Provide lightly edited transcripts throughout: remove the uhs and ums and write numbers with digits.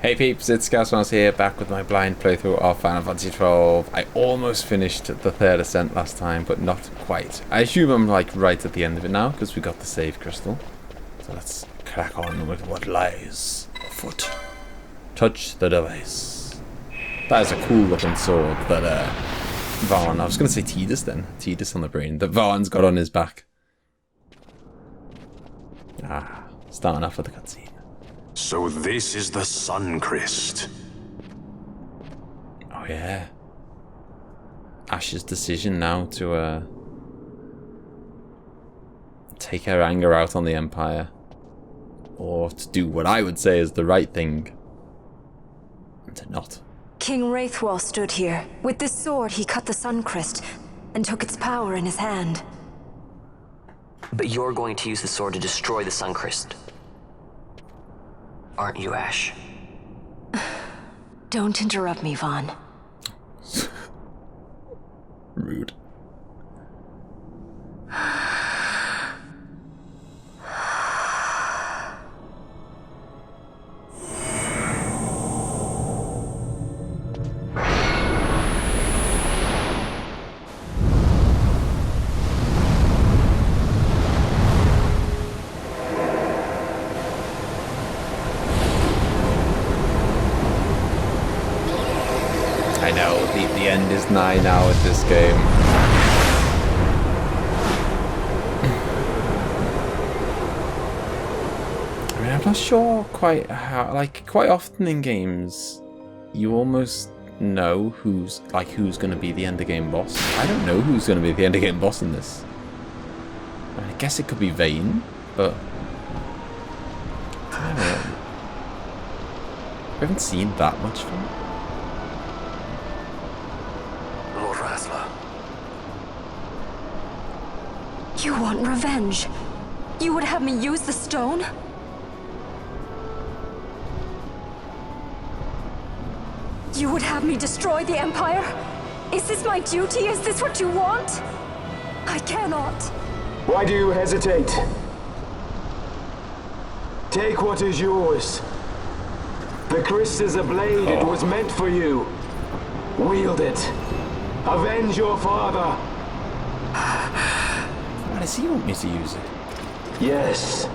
Hey peeps, it's ScouseMouse here, back with my blind playthrough of Final Fantasy XII. I almost finished the third Ascent last time, but not quite. I assume I'm like right at the end of it now, because we got the save crystal. So let's crack on with what lies afoot. Touch the device. That is a cool looking sword that Vaughn, I was going to say Tidus then. Tidus on the brain. That Vaughn's got on his back. Starting off with the cutscene. So this is the sun-cryst. Oh yeah. Ash's decision now to take her anger out on the Empire. Or to do what I would say is the right thing. And to not. King Wraithwall stood here. With this sword he cut the sun-cryst and took its power in his hand. But you're going to use the sword to destroy the sun-cryst. Aren't you, Ash? Don't interrupt me, Vaughn. Rude. I know, the end is nigh now at this game. I mean, I'm not sure quite how, like, quite often in games, you almost know who's going to be the end of game boss. I don't know who's going to be the end of game boss in this. I mean, I guess it could be Vayne, but I don't know. I haven't seen that much from it. You want revenge? You would have me use the stone? You would have me destroy the Empire? Is this my duty? Is this what you want? I cannot. Why do you hesitate? Take what is yours. The Cryst is a blade. It was meant for you. Wield it. Avenge your father. Why does he want me to use it? Yes.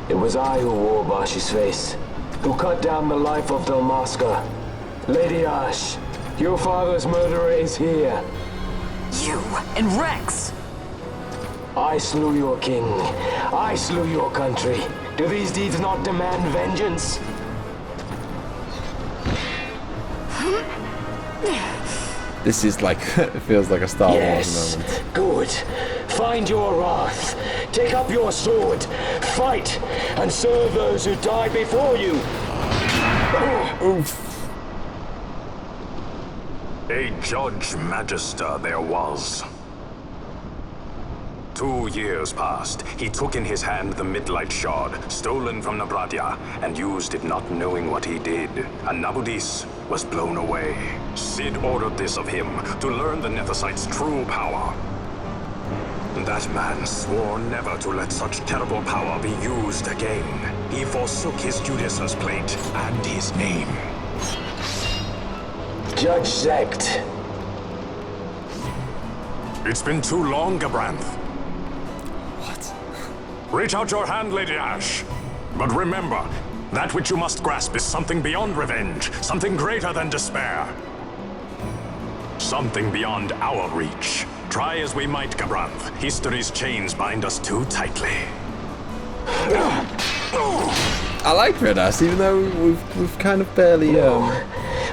It was I who wore Bashi's face. Who cut down the life of Dalmasca. Lady Ash, your father's murderer is here. You and Rex! I slew your king. I slew your country. Do these deeds not demand vengeance? This is like, it feels like a Star Wars Yes. moment. Good. Find your wrath. Take up your sword. Fight. And serve those who died before you. Oof. A Judge Magister there was. 2 years passed. He took in his hand the Midlight Shard, stolen from Nabradia, and used it not knowing what he did. And Nabudis was blown away. Sid ordered this of him, to learn the Nethicite's true power. That man swore never to let such terrible power be used again. He forsook his Judicious plate and his name. Judge Zect. It's been too long, Gabranth. What? Reach out your hand, Lady Ash. But remember, that which you must grasp is something beyond revenge, something greater than despair. Something beyond our reach. Try as we might, Gabranth, history's chains bind us too tightly. I like Red Ass, even though we've kind of barely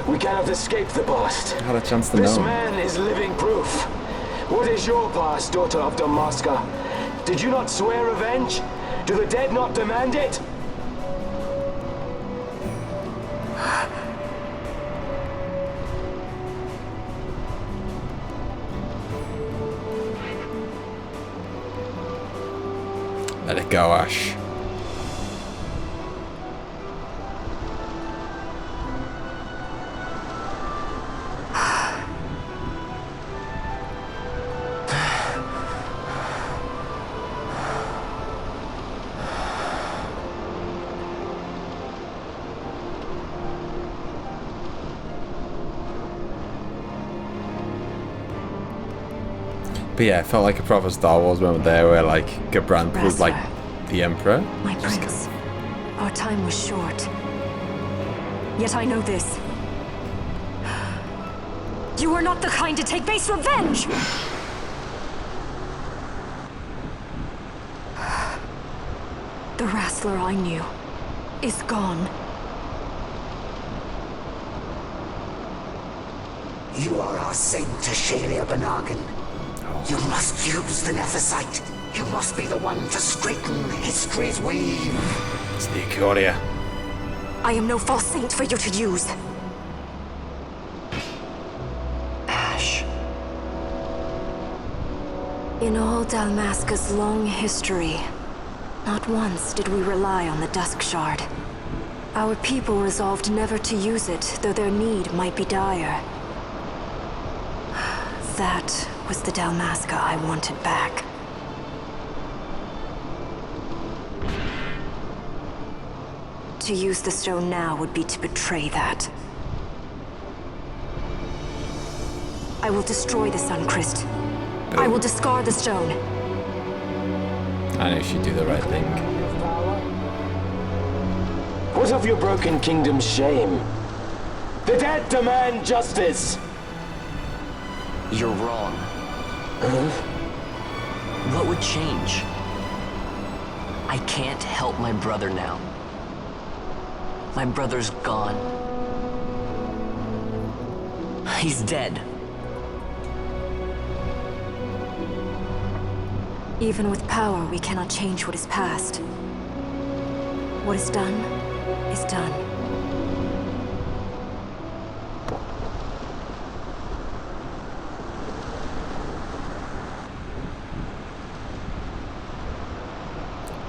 We cannot escape the past. had a chance to This know. man is living proof. What is your past, daughter of Dalmasca? Did you not swear revenge? Do the dead not demand it? Let it go, Ash. But yeah, it felt like a proper Star Wars moment there where like Gabranth was like the Emperor. My prince, our time was short. Yet I know this. You are not the kind to take base revenge! The wrestler I knew is gone. You are our saint, Tashalia Benagan. You must use the Nephesite. You must be the one to straighten history's weave. It's the Ikoria. I am no false saint for you to use. Ash. In all Dalmasca's long history, not once did we rely on the Dusk Shard. Our people resolved never to use it, though their need might be dire. That was the Dalmasca I wanted back. To use the stone now would be to betray that. I will destroy the sun-cryst. I will discard the stone. I know she'd do the right thing. What of your broken kingdom's shame? The dead demand justice! You're wrong. What would change? I can't help my brother now. My brother's gone. He's dead. Even with power, we cannot change what is past. What is done, is done.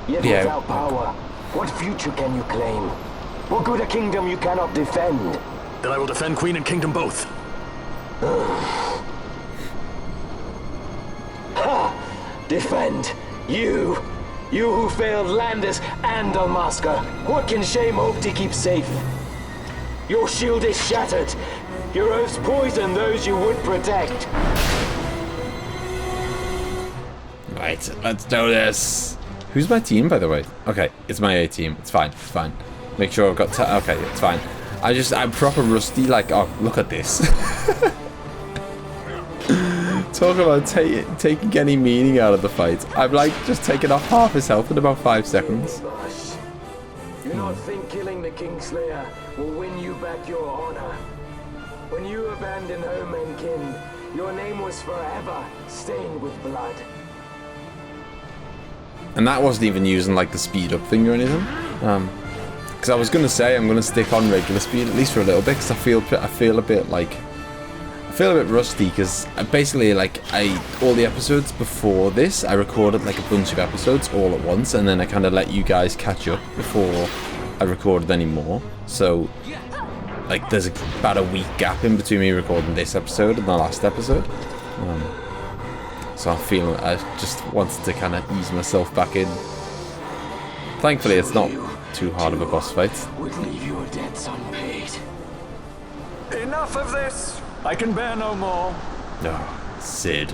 Yet Yeah. without power, what future can you claim? What good a kingdom you cannot defend? Then I will defend Queen and Kingdom both. Defend? You who failed Landis and Dalmasca. What can shame hope to keep safe? Your shield is shattered. Your oaths poison those you would protect. Right, let's do this. Who's my team, by the way? Okay, it's my A team. It's fine. It's fine. Make sure I've got. Okay, it's fine. I'm proper rusty. Like, oh, look at this. Talk about taking any meaning out of the fight. I've like just taken off half his health in about 5 seconds. Do not think killing the Kingslayer will win you back your honor. When you abandoned home and kin, your name was forever stained with blood. And that wasn't even using like the speed up thing or anything. Because I was gonna say I'm gonna stick on regular speed at least for a little bit because I feel a bit rusty because basically like all the episodes before this I recorded like a bunch of episodes all at once and then I kind of let you guys catch up before I recorded any more. So like there's about a week gap in between me recording this episode and the last episode. So I just wanted to kind of ease myself back in. Thankfully it's not too hard of a boss fight. Would leave your debts unpaid. Enough of this! I can bear no more. No, Sid.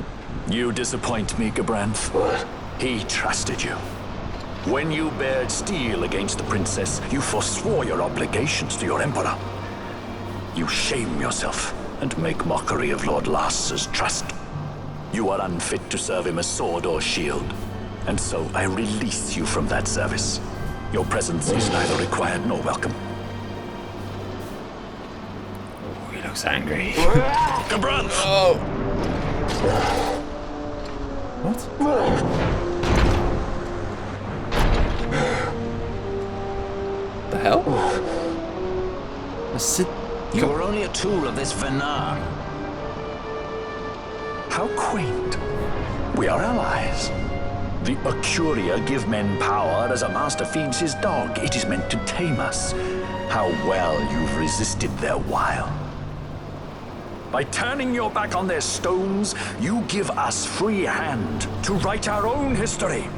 You disappoint me, Gabranth. What? He trusted you. When you bared steel against the princess, you forswore your obligations to your emperor. You shame yourself and make mockery of Lord Lars's trust. You are unfit to serve him as sword or shield, and so I release you from that service. Your presence is neither required nor welcome. Oh, he looks angry. Gabranth! Oh! What? The hell? Sid. You are only a tool of this Venar. How quaint. We are allies. The Acuria give men power as a master feeds his dog. It is meant to tame us. How well you've resisted their wile. By turning your back on their stones, you give us free hand to write our own history.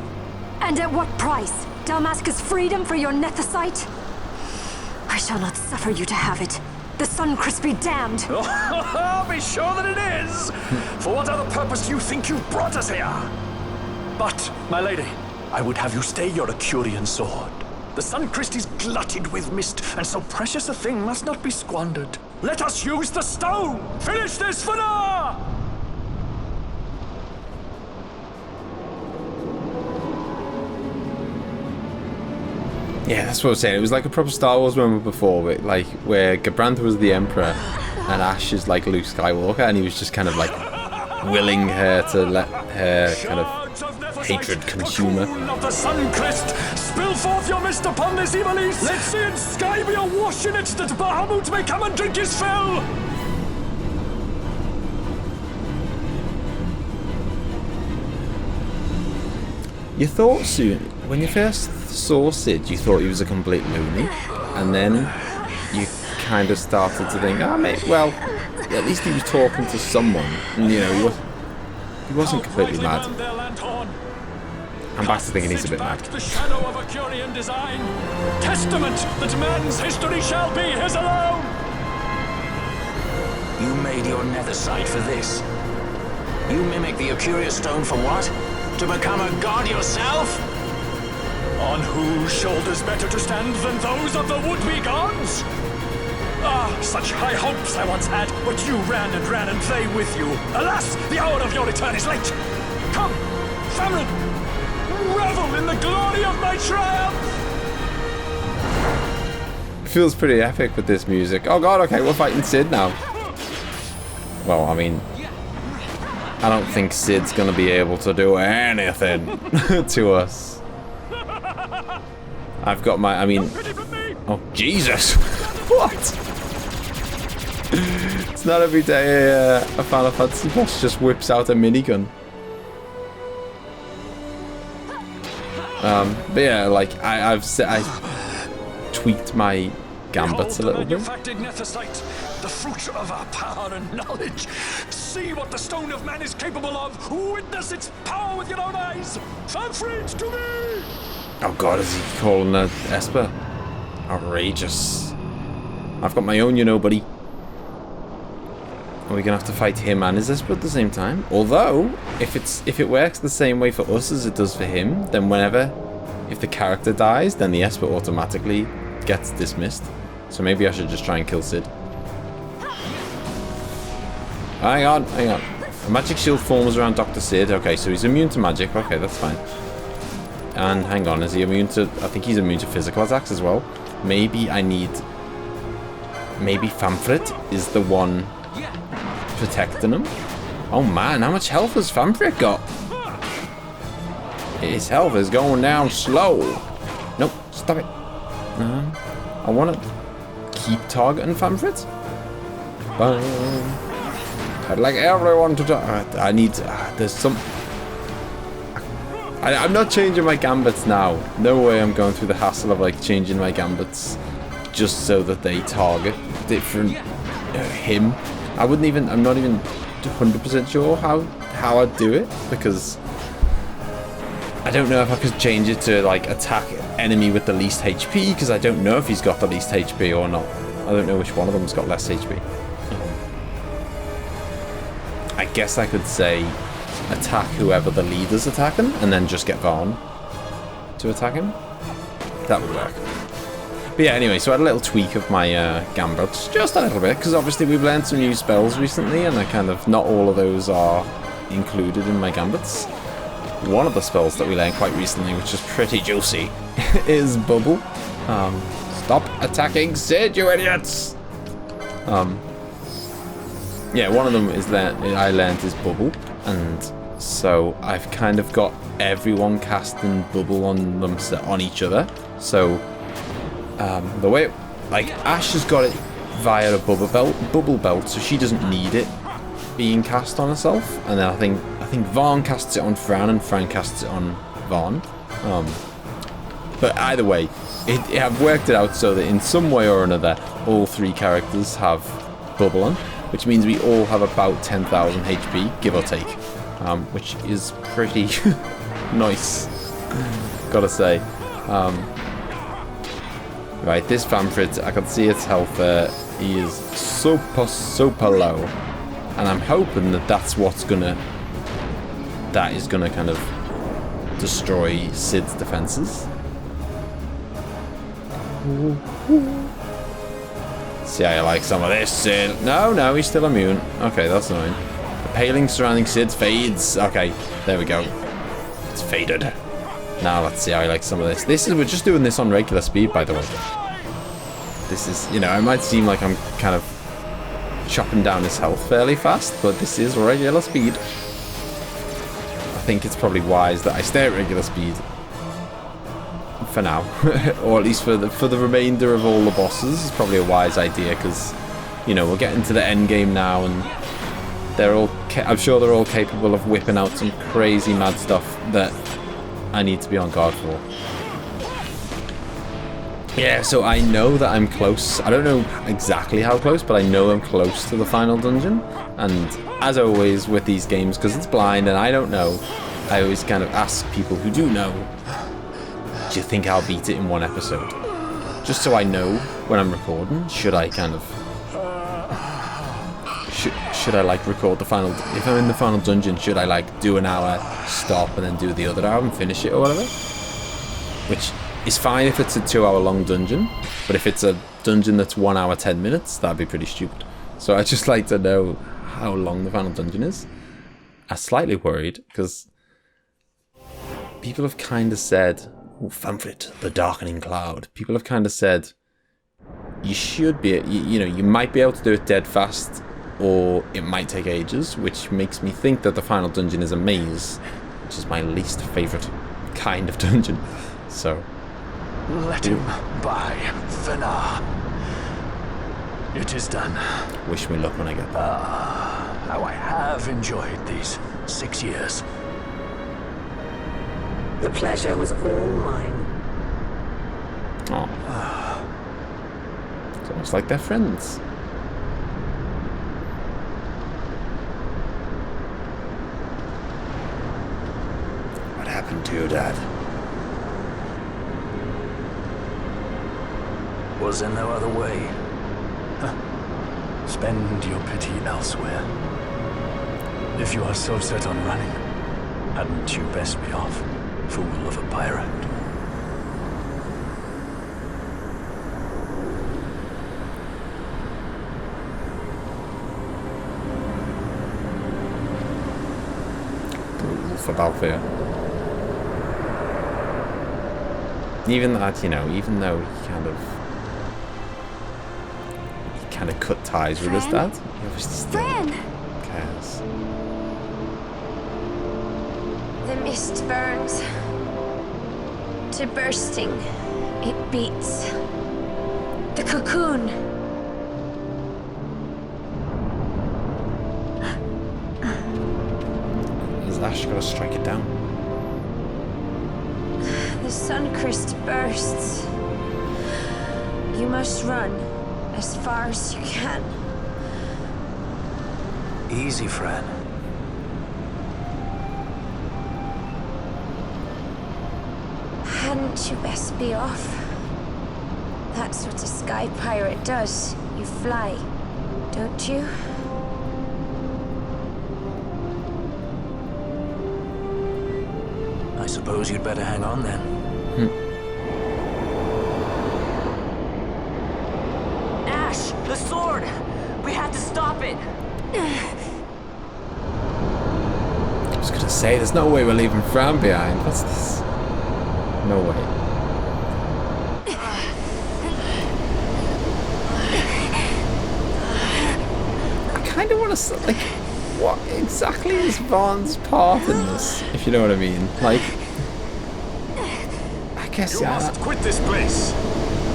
And at what price? Dalmasca's freedom for your Nethicite? I I shall not suffer you to have it. The sun-cryst be damned! I'll be sure that it is! For what other purpose do you think you brought us here? But, my lady, I would have you stay your Acurian sword. The sun-cryst is glutted with mist, and so precious a thing must not be squandered. Let us use the stone! Finish this for now! Yeah, that's what I was saying. It was like a proper Star Wars moment before, where Gabrantha was the Emperor and Ash is like Luke Skywalker, and he was just kind of like willing her to let her kind of hatred consume her. Of the sun-cryst, spill forth your mist upon this evil east. Let sea and sky be awash in it, that Bahamut may come and drink his fill. You thought soon, when you first saw Sid, you thought he was a complete loony, and then you kind of started to think, well, at least he was talking to someone, and you know, he wasn't completely mad. I'm back to thinking he's a bit mad. The shadow of Acurian design, testament that man's history shall be his alone. You made your nether sight for this. You mimic the Acurian stone for what? To become a god yourself? On whose shoulders better to stand than those of the would-be gods? Ah, such high hopes I once had, but you ran and they with you. Alas, the hour of your return is late. Come, family, revel in the glory of my triumph! It feels pretty epic with this music. Oh god, okay, we're fighting Sid now. Well, I mean, I don't think Sid's gonna be able to do anything to us. I've got my, oh Jesus! What? It's not every day a Final Fantasy boss just whips out a minigun. But yeah, like I tweaked my gambits a little bit. The fruit of our power and knowledge. See what the stone of man is capable of. Witness its power with your own eyes. Confront to me. Oh god, is he calling her Esper? Outrageous. I've got my own, you know, buddy. Are we gonna have to fight him and his Esper at the same time? Although, if it works the same way for us as it does for him, then if the character dies, then the Esper automatically gets dismissed. So maybe I should just try and kill Sid. Hang on. A magic shield forms around Dr. Sid. Okay, so he's immune to magic. Okay, that's fine. And hang on, is he immune to... I think he's immune to physical attacks as well. Maybe Famfrit is the one protecting him. Oh man, how much health has Famfrit got? His health is going down slow. Nope, stop it. I want to keep targeting Famfrit. I'd like everyone to I need... there's some... I'm not changing my gambits now. No way I'm going through the hassle of like changing my gambits just so that they target different him. I'm not even 100% sure how I'd do it, because I don't know if I could change it to like attack enemy with the least HP, because I don't know if he's got the least HP or not. I don't know which one of them's got less HP. I guess I could say attack whoever the leader's attacking, and then just get Vaughn to attack him. That would work. But yeah, anyway, so I had a little tweak of my gambits, just a little bit, because obviously we've learned some new spells recently, and not all of those are included in my gambits. One of the spells that we learned quite recently, which is pretty juicy, is Bubble. Stop attacking Sid, you idiots! Yeah, one of them is that I learned is Bubble, and so I've kind of got everyone casting Bubble on each other. So the way Ash has got it via a bubble belt, so she doesn't need it being cast on herself. And then I think Vaughn casts it on Fran, and Fran casts it on Vaughn. But either way, I've worked it out so that in some way or another, all three characters have Bubble on, which means we all have about 10,000 HP, give or take, which is pretty Right, this Vamfrit, I can see its health there. He is super low. And I'm hoping that that is gonna kind of destroy Sid's defenses. See how you like some of this, Sid. No, he's still immune. Okay, that's annoying. The paling surrounding Sid fades. Okay, there we go. It's faded. Now let's see how he likes some of this. We're just doing this on regular speed, by the way. This is, you know, it might seem like I'm kind of chopping down his health fairly fast, but this is regular speed. I think it's probably wise that I stay at regular speed for now, or at least for the remainder of all the bosses. It's probably a wise idea because, you know, we're getting to the end game now, and I'm sure they're all capable of whipping out some crazy mad stuff that I need to be on guard for. Yeah, so I know that I'm close. I don't know exactly how close, but I know I'm close to the final dungeon. And as always with these games, because it's blind and I don't know, I always kind of ask people who do know, do you think I'll beat it in one episode? Just so I know when I'm recording, should I kind of... Should I like record the final... If I'm in the final dungeon, should I like do an hour, stop, and then do the other hour and finish it or whatever? Which... it's fine if it's a 2-hour long dungeon, but if it's a dungeon that's 1 hour 10 minutes, that'd be pretty stupid. So I'd just like to know how long the final dungeon is. I'm slightly worried because people have kind of said, oh, Vamfrit, the darkening cloud. People have kind of said you should be, you know, you might be able to do it dead fast, or it might take ages, which makes me think that the final dungeon is a maze, which is my least favorite kind of dungeon. So. Let him by, Fenar. It is done. Wish me luck when I get there. How I have enjoyed these 6 years. The pleasure was all mine. Oh. It's almost like they're friends. What happened to your dad? Was there no other way? Spend your pity elsewhere. If you are so set on running, hadn't you best be off, fool of a pirate? For Balfour. Even that, you know, even though he kind of cut ties with his dad, he obviously still cares. The mist burns to bursting. It beats. The cocoon. Is Ash gonna strike it down? The sun-cryst bursts. You must run as far as you can. Easy, friend. Hadn't you best be off? That's what a sky pirate does. You fly, don't you? I suppose you'd better hang on then. Ash, the sword! We have to stop it! I was gonna say, there's no way we're leaving Fran behind. What's this? No way. I kind of want to, like, what exactly is Vaughn's part in this, if you know what I mean? Like, I guess, You yeah. must quit this place.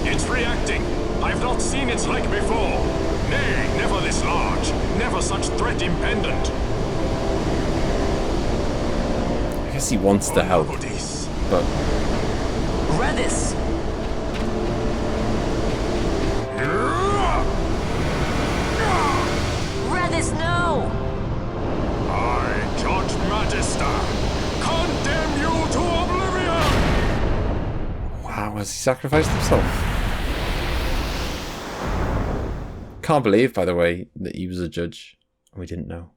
It's reacting. I've not seen its like before. Nay, never this large. Never such threat impendent. I guess he wants to help, but... Redis! Redis, no! I, Judge Magister, condemn you to oblivion! Wow, has he sacrificed himself? Can't believe, by the way, that he was a judge. We didn't know.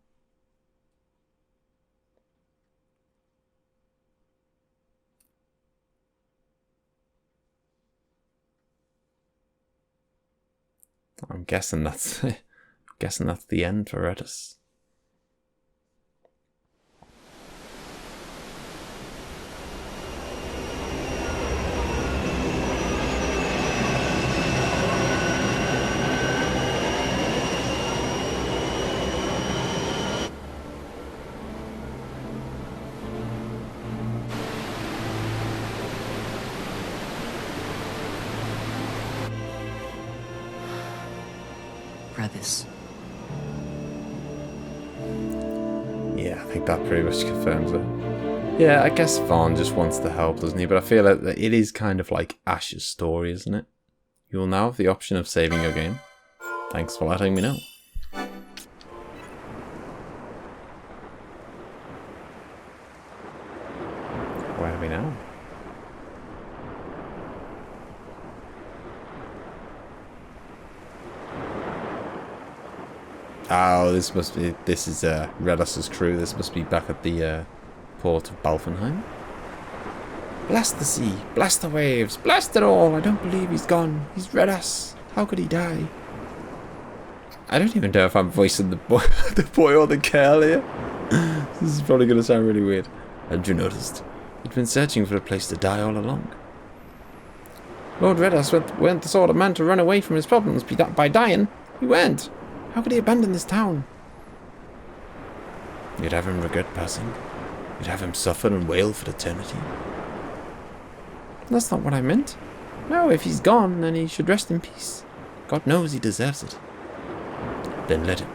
I'm guessing that's the end for Redis. Redis. Yeah, I think that pretty much confirms it. Yeah, I guess Vaughn just wants to help, doesn't he? But I feel like it is kind of like Ash's story, isn't it? You will now have the option of saving your game. Thanks for letting me know. Where are we now? Oh, this is Redis's crew. This must be back at the port of Balfenheim. Blast the sea, blast the waves, blast it all. I don't believe he's gone. He's Redis. How could he die? I don't even know if I'm voicing the boy, the boy or the girl here. This is probably going to sound really weird. Hadn't you noticed? He'd been searching for a place to die all along. Lord Redis weren't the sort of man to run away from his problems by dying. He weren't. How could he abandon this town? You'd have him regret passing. You'd have him suffer and wail for eternity. That's not what I meant. No, if he's gone, then he should rest in peace. God knows he deserves it. Then let him.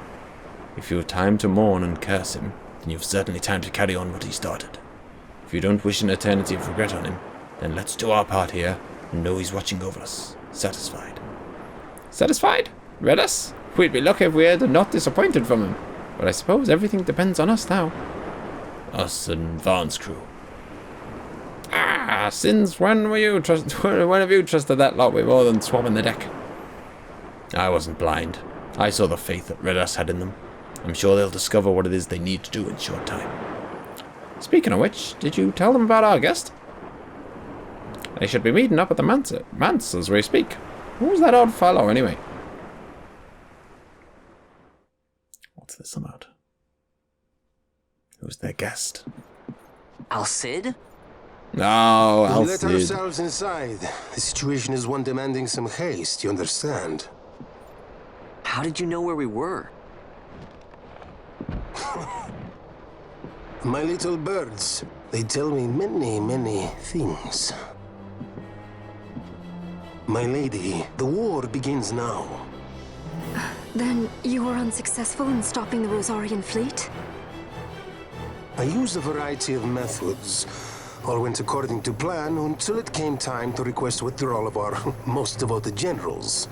If you have time to mourn and curse him, then you've certainly time to carry on what he started. If you don't wish an eternity of regret on him, then let's do our part here and know he's watching over us. Satisfied. Satisfied? Redis? We'd be lucky if we had not disappointed from him. But I suppose everything depends on us now. Us and Vaughn's crew. Ah, since when have you trusted that lot with more than swabbing the deck? I wasn't blind. I saw the faith that Redis had in them. I'm sure they'll discover what it is they need to do in short time. Speaking of which, did you tell them about our guest? They should be meeting up at the manse as we speak. Who's that odd fellow, anyway? What's this about? Who's their guest? Al-Cid? No, We let Al-Cid. ourselves inside. The situation is one demanding some haste, you understand? How did you know where we were? My little birds, they tell me many, many things. My lady, the war begins now. Then you were unsuccessful in stopping the Rosarian fleet? I used a variety of methods. All went according to plan until it came time to request withdrawal of our most devoted generals.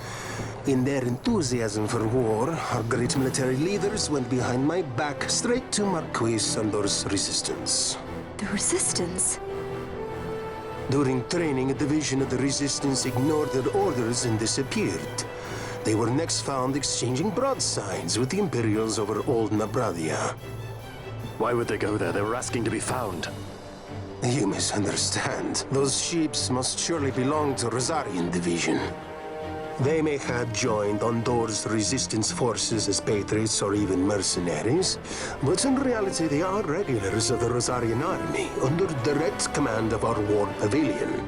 In their enthusiasm for war, our great military leaders went behind my back straight to Marquis Sandor's resistance. The Resistance? During training, a division of the resistance ignored their orders and disappeared. They were next found exchanging broadsides with the Imperials over Old Nabradia. Why would they go there? They were asking to be found. You misunderstand. Those ships must surely belong to Rosarian Division. They may have joined Ondor's resistance forces as patriots or even mercenaries, but in reality they are regulars of the Rosarian army, under direct command of our war pavilion.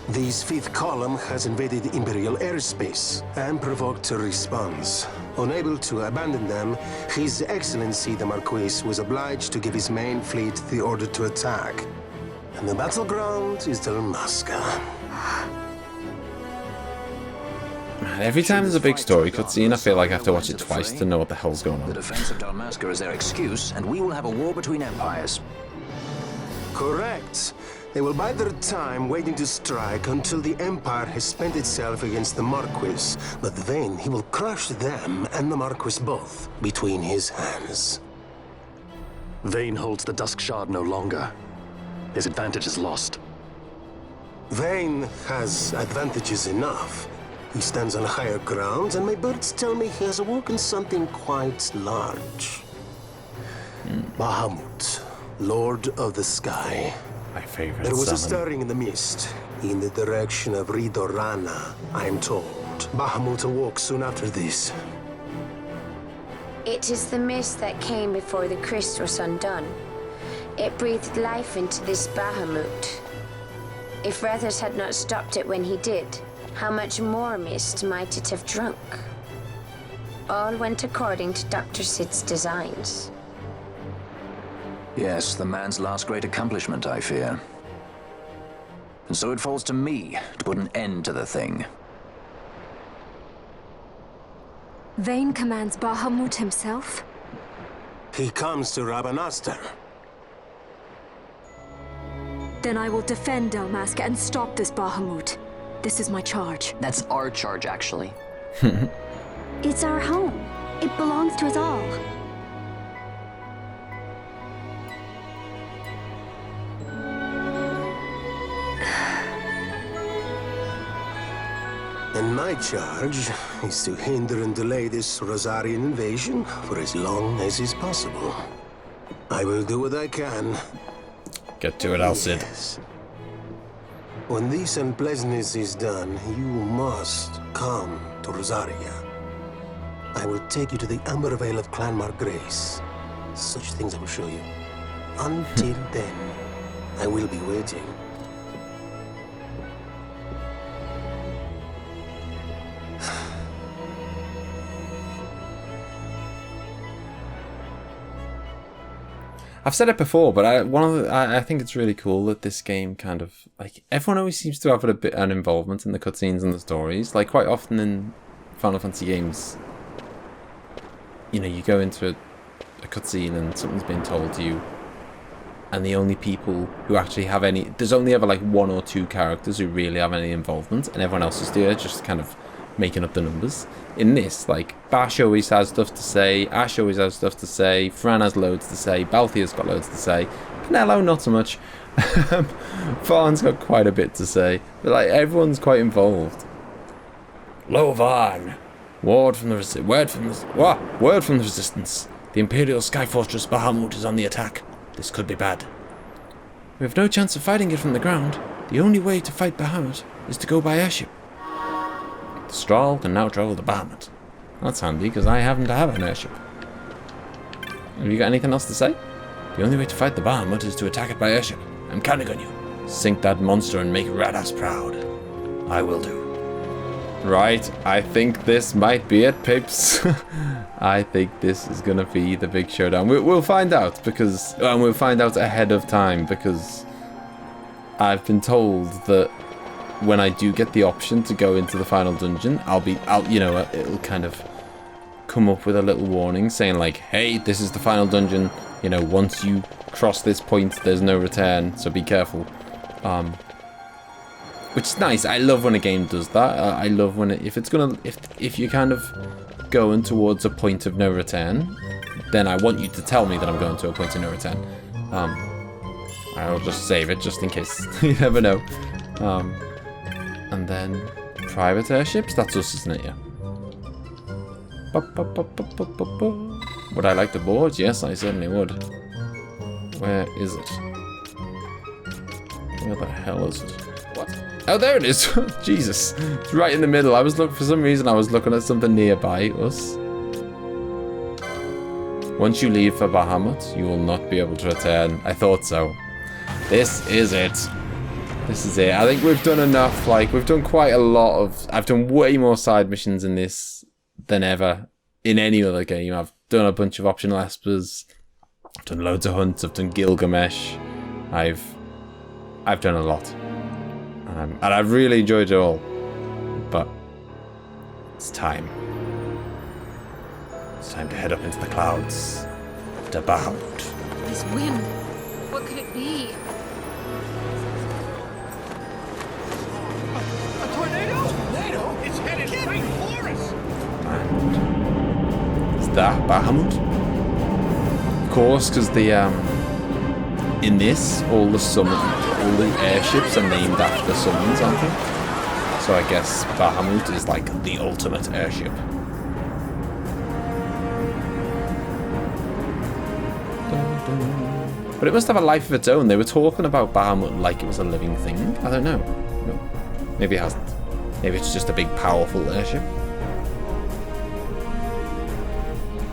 This fifth column has invaded Imperial airspace and provoked a response. Unable to abandon them, His Excellency the Marquis was obliged to give his main fleet the order to attack. And the battleground is Dalmasca. Man, every time there's a big story cutscene, I feel like I have to watch it twice to know what the hell's going The on. defense of Dalmasca is their excuse, and we will have a war between empires. Correct. They will bide their time waiting to strike until the Empire has spent itself against the Marquis. But then he will crush them and the Marquis both between his hands. Vayne holds the Dusk Shard no longer. His advantage is lost. Vayne has advantages enough. He stands on higher ground, and my birds tell me he has awoken something quite large. Bahamut, Lord of the Sky. My favorite There was a summon. stirring in the mist, in the direction of Ridorana, I'm told. Bahamut awoke soon after this. It is the mist that came before the Cryst was undone. It breathed life into this Bahamut. If Rethus had not stopped it when he did, how much more mist might it have drunk? All went according to Dr. Sid's designs. Yes, the man's last great accomplishment, I fear. And so it falls to me to put an end to the thing. Vayne commands Bahamut himself? He comes to Rabanastar. Then I will defend Dalmasca and stop this Bahamut. This is my charge. That's our charge, actually. It's our home. It belongs to us all. And my charge is to hinder and delay this Rosarian invasion for as long as is possible. I will do what I can. Get to it, Alcid. Yes. When this unpleasantness is done, you must come to Rosaria. I will take you to the Amber Vale of Clan Margrace. Such things I will show you. Until then, I will be waiting. I've said it before, but I think it's really cool that this game kind of, like, everyone always seems to have an involvement in the cutscenes and the stories. Like, quite often in Final Fantasy games, you know, you go into a cutscene and something's being told to you, and the only people who actually have any, there's only ever like one or two characters who really have any involvement, and everyone else is there just kind of making up the numbers. In this, like, Bash always has stuff to say, Ash always has stuff to say, Fran has loads to say, Balthia's got loads to say, Pinello not so much, Farn's got quite a bit to say, but like, everyone's quite involved. Lovarn, word from the resistance. The Imperial Sky Fortress Bahamut is on the attack. This could be bad. We have no chance of fighting it from the ground. The only way to fight Bahamut is to go by airship. The Strahl can now travel to Bahamut. That's handy, because I happen to have an airship. Have you got anything else to say? The only way to fight the Bahamut is to attack it by airship. I'm counting on you. Sink that monster and make Radas proud. I will do. Right, I think this might be it, Pips. I think this is going to be the big showdown. We'll find out, because... And we'll find out ahead of time, because I've been told that when I do get the option to go into the final dungeon, you know, it'll kind of come up with a little warning saying like, hey, this is the final dungeon, you know, once you cross this point, there's no return, so be careful. Which is nice. I love when a game does that. I love when if you're kind of going towards a point of no return, then I want you to tell me that I'm going to a point of no return. I'll just save it just in case. You never know. And then private airships, that's us, isn't it? Yeah. Would I like to board? Yes, I certainly would. Where is it? Where the hell is it? What? Oh, there it is. Jesus. It's right in the middle. For some reason, I was looking at something nearby us. Once you leave for Bahamut, you will not be able to return. I thought so. This is it. This is it. I think we've done enough. Like, we've done quite a lot of... I've done way more side missions in this than ever in any other game. I've done a bunch of optional espers. I've done loads of hunts. I've done Gilgamesh. I've done a lot. And I've really enjoyed it all. But it's time. It's time to head up into the clouds. To Bahamut. This wind. What could it be? It's headed right for us! And is that Bahamut? Of course, because in this, all the airships are named after summons, aren't they? So I guess Bahamut is like the ultimate airship. But it must have a life of its own. They were talking about Bahamut like it was a living thing. I don't know. No. Maybe it hasn't. Maybe it's just a big, powerful airship.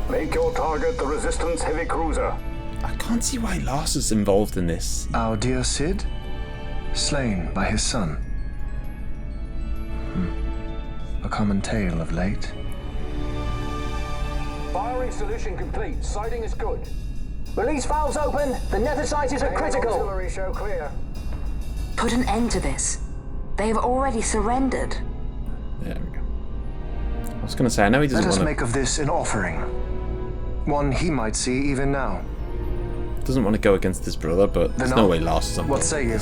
Make your target the Resistance heavy cruiser. I can't see why Lars is involved in this. Our dear Sid, slain by his son. A common tale of late. Firing solution complete. Sighting is good. Release valves open. The nethersites are critical. Auxiliary show clear. Put an end to this. They have already surrendered. There we go. I was going to say, I know he doesn't want to... Let us make of this an offering. One he might see even now. Doesn't want to go against his brother, but there's no way Lars is on board. What say you?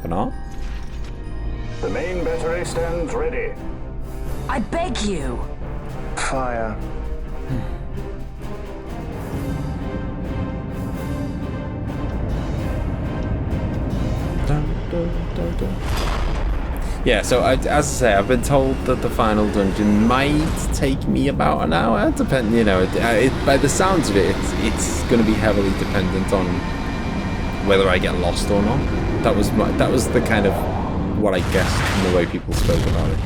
Bernard? The main battery stands ready. I beg you. Fire. Yeah, so as I say, I've been told that the final dungeon might take me about an hour. Depend, you know, by the sounds of it, it's going to be heavily dependent on whether I get lost or not. That was the kind of what I guessed from the way people spoke about it.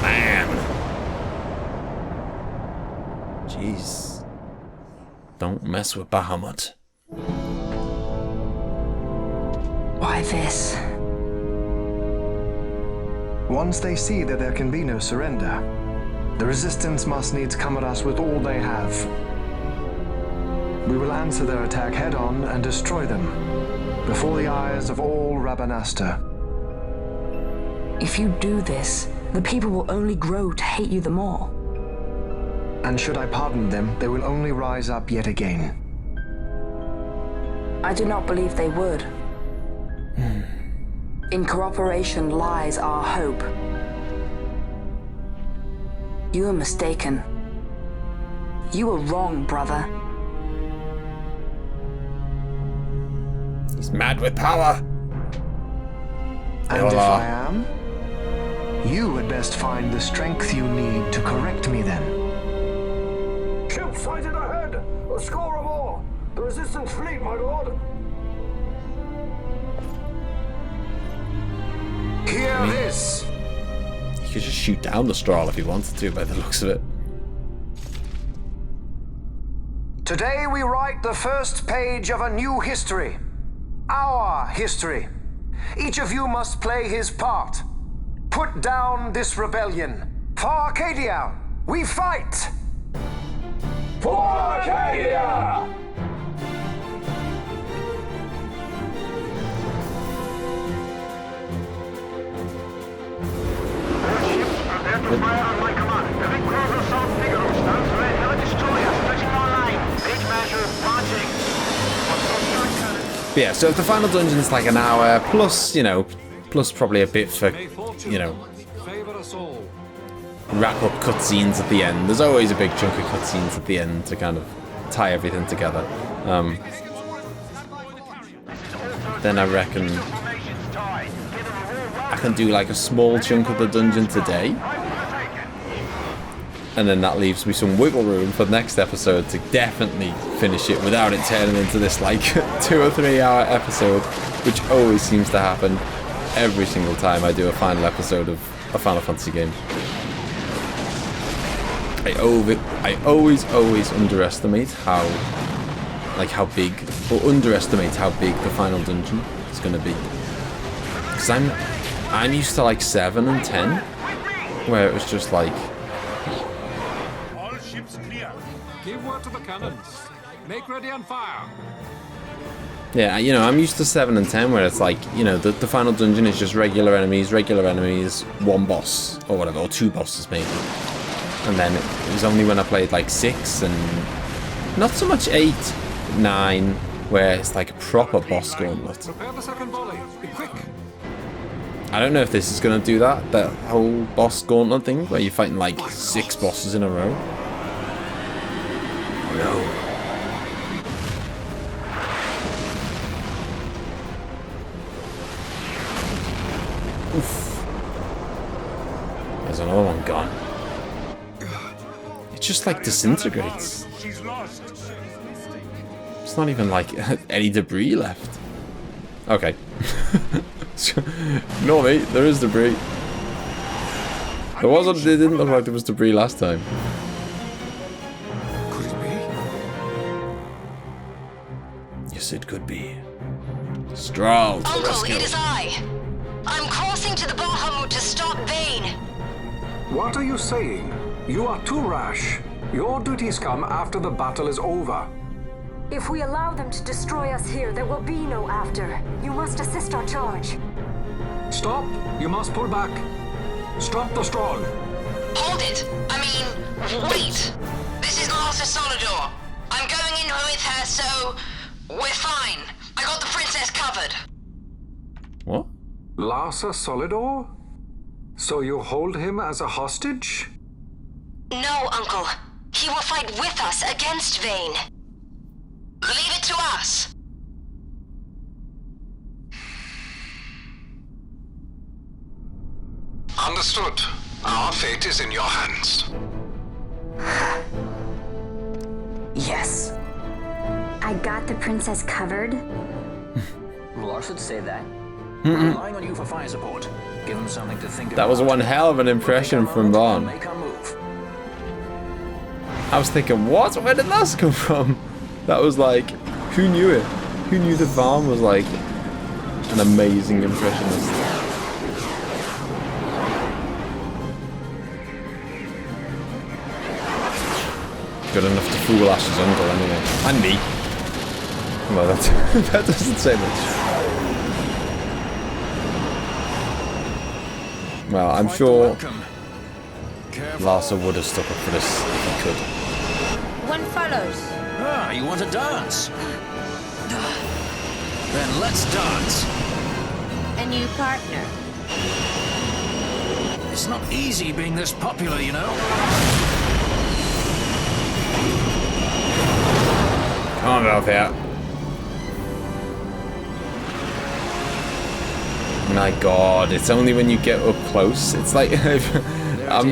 Man, jeez, don't mess with Bahamut. Why this? Once they see that there can be no surrender, the Resistance must needs come at us with all they have. We will answer their attack head-on and destroy them before the eyes of all Rabanastre. If you do this, the people will only grow to hate you the more. And should I pardon them, they will only rise up yet again. I do not believe they would. In cooperation lies our hope. You are mistaken. You are wrong, brother. He's mad with power. And if I am, you had best find the strength you need to correct me then. Ship sighted ahead! A score or more! The Resistance fleet, my lord! Hear this! He could just shoot down the Strahl if he wanted to, by the looks of it. Today we write the first page of a new history. Our history. Each of you must play his part. Put down this rebellion. For Arcadia, we fight! For Arcadia! Prepare to fire on my command. Heavy cruiser South Figaro stands ready. Heavy destroyer stretching our line. Big measure launching. But yeah, so if the final dungeon is like an hour plus, you know, plus probably a bit for, you know, wrap up cutscenes at the end. There's always a big chunk of cutscenes at the end to kind of tie everything together. Then I reckon I can do like a small chunk of the dungeon today. And then that leaves me some wiggle room for the next episode to definitely finish it without it turning into this like 2 or 3 hour episode, which always seems to happen every single time I do a final episode of a Final Fantasy game. I always underestimate how big, or underestimate how big the final dungeon is going to be. Because I'm used to like 7 and 10, where it was just like, All ships clear. Give word to the cannons. Make ready and fire. yeah, you know, I'm used to 7 and 10, where it's like, you know, the final dungeon is just regular enemies, one boss, or whatever, or 2 bosses maybe. And then it was only when I played like 6 and not so much 8, 9, where it's like a proper boss gauntlet. Prepare the second volley. Be quick. I don't know if this is going to do that whole boss gauntlet thing, where you're fighting like 6 bosses in a row. no. Oof. There's another one gone. It just like disintegrates. She's lost. It's not even like any debris left. Okay. No, mate, there is debris. There wasn't. It didn't look like there was debris last time. Could it be? Yes, it could be. Strahl. Uncle, it is I. I'm crossing to the Bahamut to stop Vayne. What are you saying? You are too rash. Your duties come after the battle is over. If we allow them to destroy us here, there will be no after. You must assist our charge. Stop. You must pull back. Stop the Strahl. Hold it. I mean, wait. This is Master Solidor. I'm going in with her, so we're fine. I got the princess covered. What? Larsa Solidor? So you hold him as a hostage? No, Uncle. He will fight with us against Vayne. Leave it to us. Understood. Our fate is in your hands. Yes. I got the princess covered. Well, I should say that. Relying on you for fire support. Give them something to think about. That was one hell of an impression from Vaughn. I was thinking, what? Where did that come from? That was like, who knew it? Who knew that Vaughn was like an amazing impressionist? Good enough to fool Ash's uncle anyway. And me. Well, that doesn't say much. Well, I'm sure Larsa would have stuck up for this if he could. One follows. Ah, you want to dance? Then let's dance. A new partner. It's not easy being this popular, you know. Come on, Velvet. My God, it's only when you get up close. It's like I'm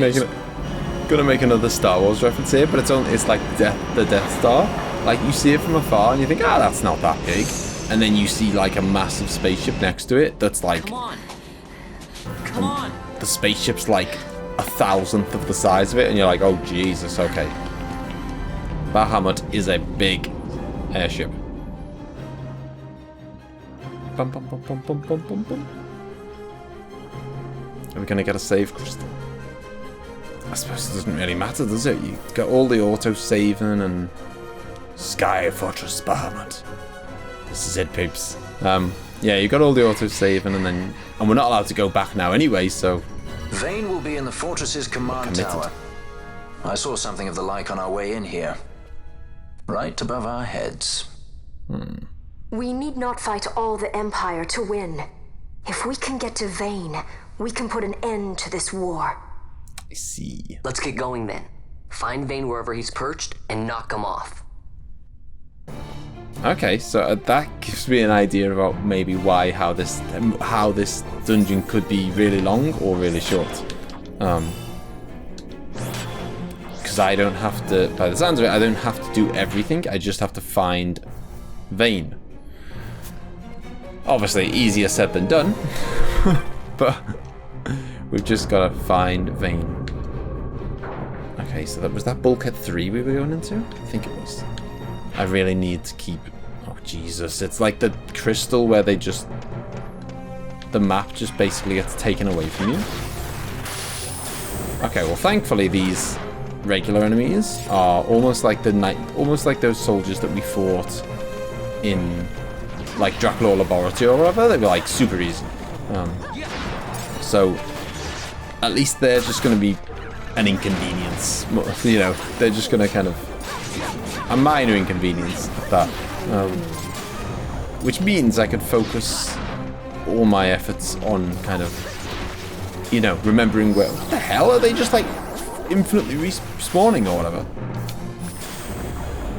gonna make another Star Wars reference here, but it's like the Death Star. Like you see it from afar and you think, ah, that's not that big, and then you see like a massive spaceship next to it that's like, Come on. The spaceship's like 1,000th of the size of it, and you're like, oh Jesus, okay. Bahamut is a big airship. Bum, bum, bum, bum, bum, bum, bum, bum. Are we gonna get a save crystal? I suppose it doesn't really matter, does it? You got all the auto saving and Sky Fortress Bahamut. This is it, peeps. Yeah, you got all the auto saving, and we're not allowed to go back now anyway. So Vayne will be in the fortress's command tower. I saw something of the like on our way in here, right above our heads. We need not fight all the Empire to win. If we can get to Vayne, we can put an end to this war. I see. Let's get going then. Find Vayne wherever he's perched and knock him off. Okay, so that gives me an idea about maybe how this dungeon could be really long or really short. Because I don't have to, by the sounds of it, I don't have to do everything. I just have to find Vayne. Obviously, easier said than done, but we've just got to find Vayne. Okay, so that was that bulkhead 3 we were going into? I think it was. I really need to keep... Oh, Jesus. It's like the crystal where they just... The map just basically gets taken away from you. Okay, well, thankfully these regular enemies are almost like almost like those soldiers that we fought in, like, Dracula Laboratory or whatever. They were, like, super easy. So, at least they're just going to be an inconvenience. You know, they're just going to kind of... a minor inconvenience at that. Which means I could focus all my efforts on kind of, you know, remembering where... What the hell? Are they just, like, infinitely respawning or whatever?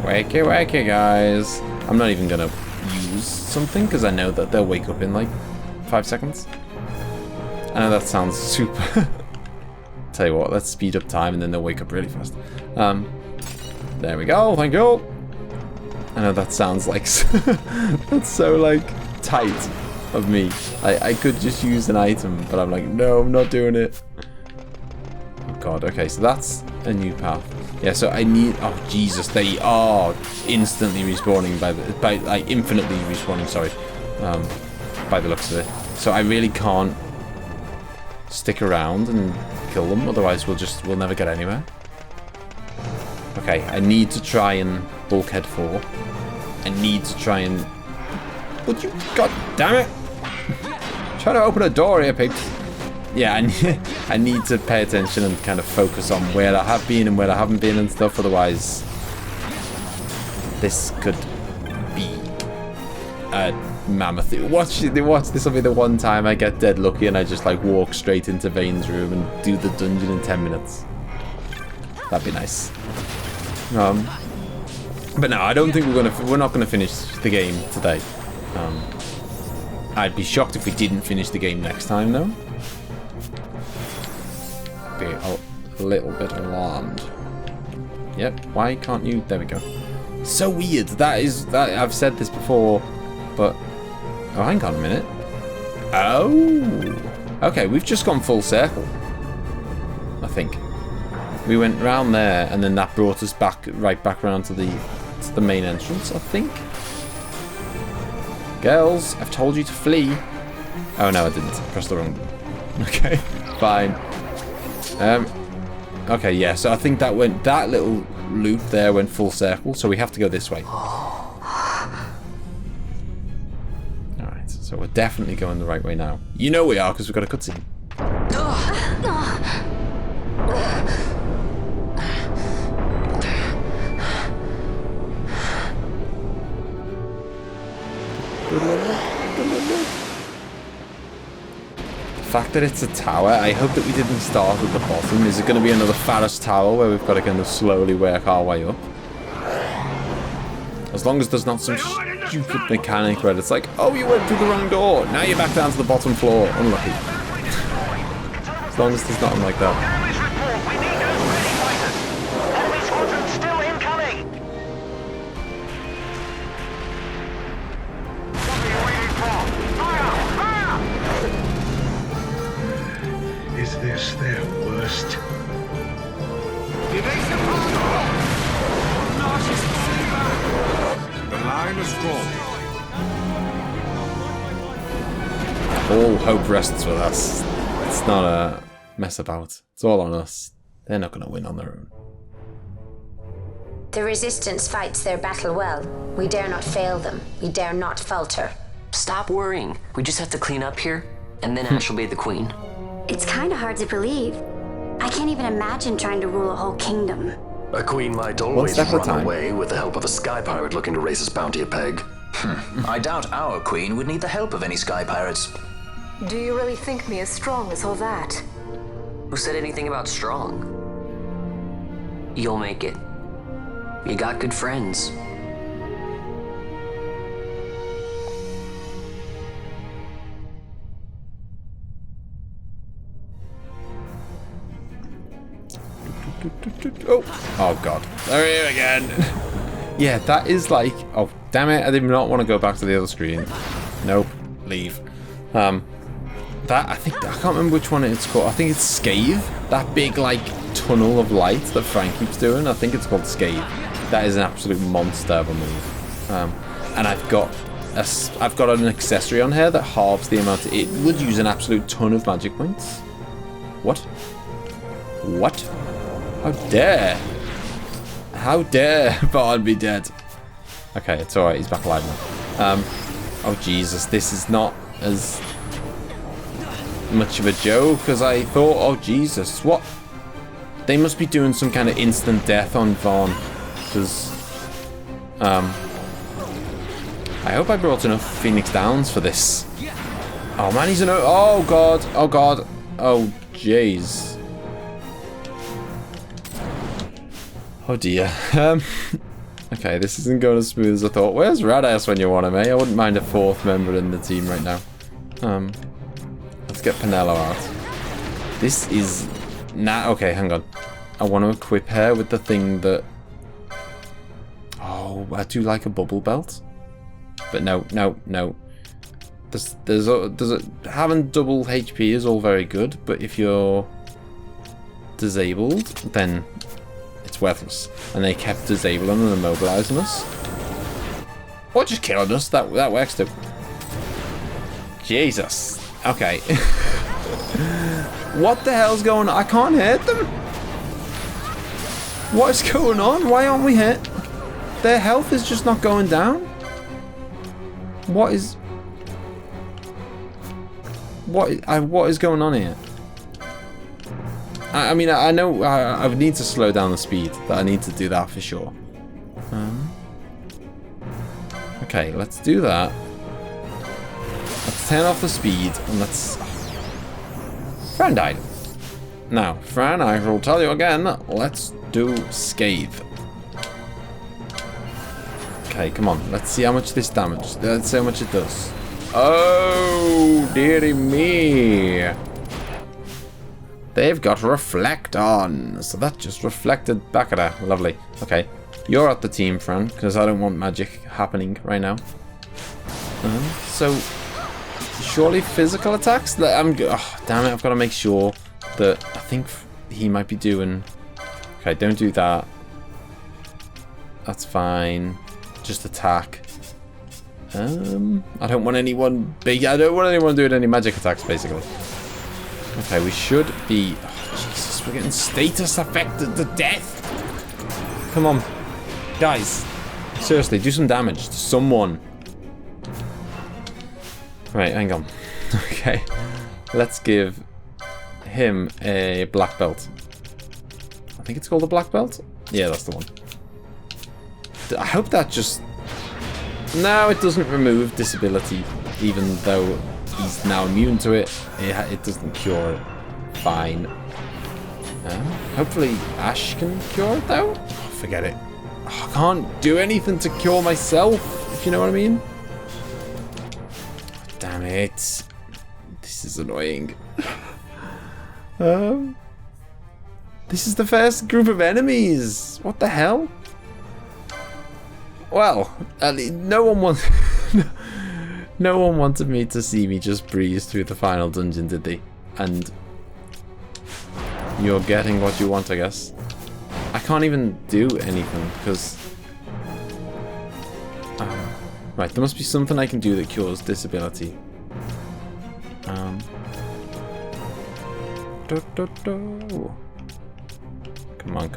Wakey, wakey, guys. I'm not even gonna use something because I know that they'll wake up in like 5 seconds. I know that sounds super. Tell you what, let's speed up time and then they'll wake up really fast. There we go, thank you. I know that sounds like that's so like tight of me. I could just use an item, but I'm like, no, I'm not doing it. Oh god, okay, so that's a new path. Yeah, so I need, oh Jesus, they are instantly respawning by like infinitely respawning, sorry. By the looks of it. So I really can't stick around and kill them, otherwise we'll never get anywhere. Okay, I need to try and bulkhead 4. I need to try and... Would you... God damn it! Trying to open a door here, peeps. Yeah, I need to pay attention and kind of focus on where I have been and where I haven't been and stuff, otherwise this could be a mammoth. Watch, this will be the one time I get dead lucky and I just like walk straight into Vane's room and do the dungeon in 10 minutes. That'd be nice. But no, I don't think we're not gonna finish the game today. I'd be shocked if we didn't finish the game next time though. Be a little bit alarmed. Yep, why can't you? There we go. So weird. That I've said this before, but oh, hang on a minute. Oh, okay, we've just gone full circle. I think we went round there, and then that brought us right back around to the main entrance. I think. Girls, I've told you to flee. Oh no, I didn't. I pressed the wrong button. Okay, fine. Okay, yeah, so I think that little loop there went full circle, so we have to go this way. Alright, so we're definitely going the right way now. You know we are, because we've got a cutscene. The fact that it's a tower, I hope that we didn't start at the bottom. Is it going to be another Faros tower where we've got to kind of slowly work our way up? As long as there's not some stupid mechanic where it's like, oh, you went through the wrong door, now you're back down to the bottom floor. Unlucky. As long as there's nothing like that. Is their worst? The line is strong. All hope rests with us. It's not a mess about. It's all on us. They're not going to win on their own. The Resistance fights their battle well. We dare not fail them. We dare not falter. Stop worrying. We just have to clean up here, and then Ash will be the queen. It's kind of hard to believe. I can't even imagine trying to rule a whole kingdom. A queen might always run away with the help of a sky pirate looking to raise his bounty a peg. I doubt our queen would need the help of any sky pirates. Do you really think me as strong as all that? Who said anything about strong? You'll make it. You got good friends. Oh god. They're here again. Yeah, that is like... Oh, damn it. I did not want to go back to the other screen. Nope. Leave. I can't remember which one it's called. I think it's Scathe. That big, like, tunnel of light that Frank keeps doing. I think it's called Scathe. That is an absolute monster of a move. And I've got an accessory on here that halves the amount. It would use an absolute ton of magic points. What? What? How dare? How dare Bard be dead? Okay, it's alright, he's back alive now. Oh Jesus, this is not as much of a joke as I thought. Oh Jesus, what? They must be doing some kind of instant death on Vaughn. Because, I hope I brought enough Phoenix Downs for this. Oh man, he's oh god, oh god, oh jeez. Oh dear. Okay, this isn't going as smooth as I thought. Where's Radass when you want him, eh? I wouldn't mind a 4th member in the team right now. Let's get Penelo out. This is... okay, hang on. I want to equip her with the thing that... Oh, I do like a bubble belt. But no. Having double HP is all very good, but if you're disabled, then it's worthless. And they kept disabling and immobilizing us. Or just killing us, that works too. Jesus. Okay. What the hell's going on? I can't hit them. What is going on? Why aren't we hit? Their health is just not going down. What is going on here? I mean, I know I would need to slow down the speed. That I need to do that for sure. Okay, let's do that. Let's turn off the speed and let's... Fran died. Now, Fran, I will tell you again, let's do Scathe. Okay, come on. Let's see how much this damage. Let's see how much it does. Oh, dearie me. They've got Reflect on. So that just reflected back at her. Lovely. Okay. You're at the team, Fran, because I don't want magic happening right now. So, surely physical attacks? Damn it, I've got to make sure that I think he might be doing... Okay, don't do that. That's fine. Just attack. I don't want anyone big. I don't want anyone doing any magic attacks, basically. Okay, we should be... Oh, Jesus, we're getting status affected to death. Come on. Guys. Seriously, do some damage to someone. Right, hang on. Okay. Let's give him a black belt. I think it's called a black belt? Yeah, that's the one. I hope that just... No, it doesn't remove disability, even though he's now immune to it. It doesn't cure it. Fine. Hopefully Ash can cure it, though? Oh, forget it. Oh, I can't do anything to cure myself, if you know what I mean. Damn it. This is annoying. This is the first group of enemies. What the hell? Well, no one wanted me to see me just breeze through the final dungeon, did they? And you're getting what you want, I guess. I can't even do anything because... right, there must be something I can do that cures disability. Come on.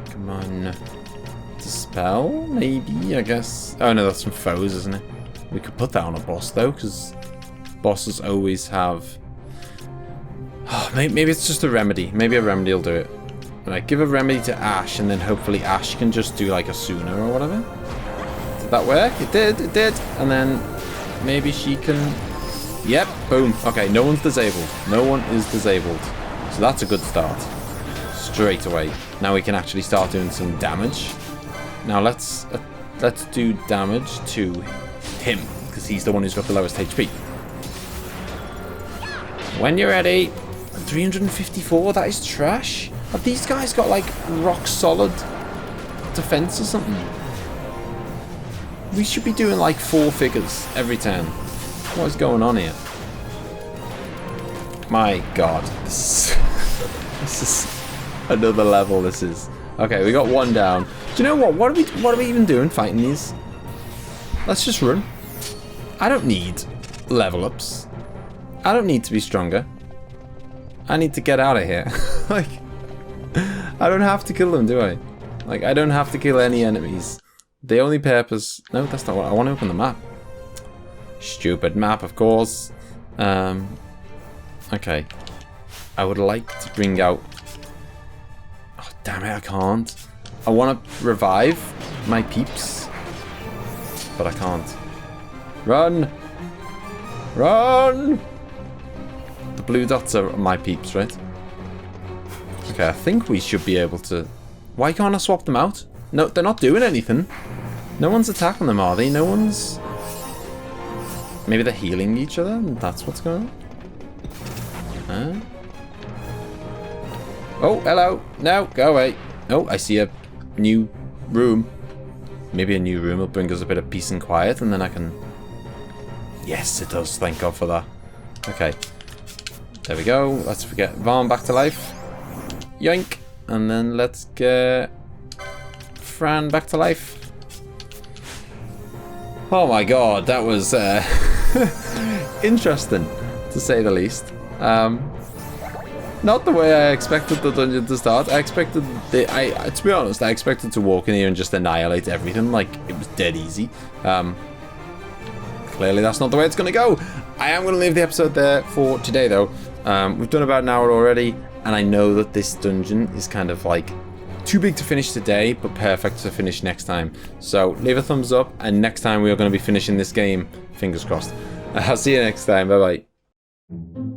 Come on. Dispel? Maybe, I guess. Oh no, that's from foes, isn't it? We could put that on a boss though, because bosses always have... Oh, maybe it's just a remedy. Maybe a remedy will do it. Right, give a remedy to Ash, and then hopefully Ash can just do like a sooner or whatever. Did that work? It did. And then maybe she can... Yep, boom. Okay, no one's disabled. No one is disabled. So that's a good start. Straight away. Now we can actually start doing some damage. Now let's do damage to him, because he's the one who's got the lowest HP. When you're ready. 354, that is trash. Have these guys got like rock solid defense or something? We should be doing like 4 figures every turn. What is going on here? My god, this is another level. This is okay. We got one down. Do you know what? What are we even doing fighting these? Let's just run. I don't need level ups. I don't need to be stronger. I need to get out of here. Like, I don't have to kill them, do I? Like, I don't have to kill any enemies. The only purpose... No, that's not what I want to open the map. Stupid map, of course. Okay. I would like to bring out... Oh, damn it, I can't. I want to revive my peeps. But I can't. Run! Run! The blue dots are my peeps, right? Okay, I think we should be able to Why can't I swap them out? No, they're not doing anything. No one's attacking them, are they? No one's... Maybe they're healing each other and that's what's going on? Huh? Oh, hello. No, go away. Oh, I see a new room. Maybe a new room will bring us a bit of peace and quiet and then I can... Yes, it does. Thank God for that. Okay. There we go. Let's get Vaughn back to life. Yoink. And then let's get Fran back to life. Oh my God, that was interesting, to say the least. Not the way I expected the dungeon to start. I expected to be honest, I expected to walk in here and just annihilate everything. Like, it was dead easy. Clearly that's not the way it's going to go. I am going to leave the episode there for today, though. We've done about an hour already, and I know that this dungeon is kind of like too big to finish today, but perfect to finish next time. So leave a thumbs up, and next time we are going to be finishing this game. Fingers crossed. I'll see you next time. Bye-bye.